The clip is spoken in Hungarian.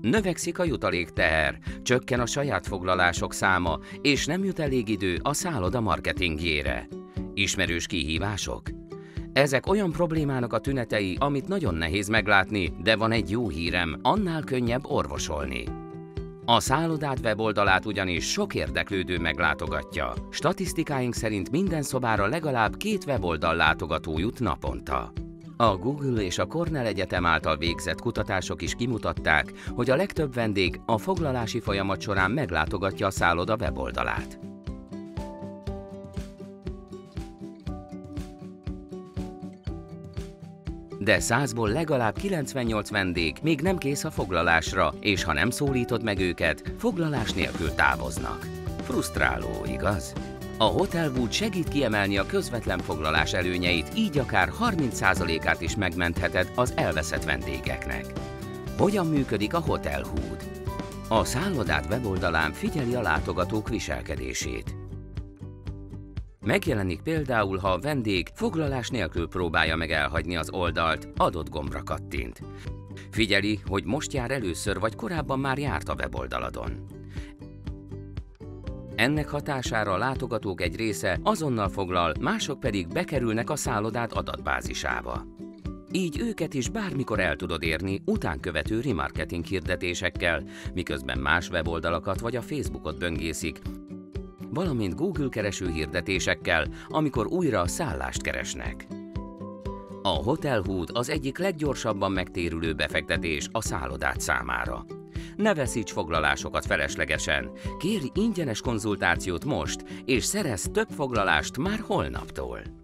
Növekszik a jutalékteher, csökken a saját foglalások száma, és nem jut elég idő a szálloda marketingjére. Ismerős kihívások? Ezek olyan problémának a tünetei, amit nagyon nehéz meglátni, de van egy jó hírem, annál könnyebb orvosolni. A szállodád weboldalát ugyanis sok érdeklődő meglátogatja. Statisztikáink szerint minden szobára legalább 2 weboldal látogató jut naponta. A Google és a Cornell Egyetem által végzett kutatások is kimutatták, hogy a legtöbb vendég a foglalási folyamat során meglátogatja a szálloda weboldalát. De 100-ból legalább 98 vendég még nem kész a foglalásra, és ha nem szólítod meg őket, foglalás nélkül távoznak. Frusztráló, igaz? A Hotelwood segít kiemelni a közvetlen foglalás előnyeit, így akár 30%-át is megmentheted az elveszett vendégeknek. Hogyan működik a Hotelwood? A szállodád weboldalán figyeli a látogatók viselkedését. Megjelenik például, ha a vendég foglalás nélkül próbálja meg elhagyni az oldalt, adott gombra kattint. Figyeli, hogy most jár először, vagy korábban már járt a weboldaladon. Ennek hatására a látogatók egy része azonnal foglal, mások pedig bekerülnek a szállodád adatbázisába. Így őket is bármikor el tudod érni utánkövető remarketing hirdetésekkel, miközben más weboldalakat vagy a Facebookot böngészik, valamint Google kereső hirdetésekkel, amikor újra szállást keresnek. A Hotelwood az egyik leggyorsabban megtérülő befektetés a szállodád számára. Ne veszíts foglalásokat feleslegesen, kérj ingyenes konzultációt most, és szerezz több foglalást már holnaptól!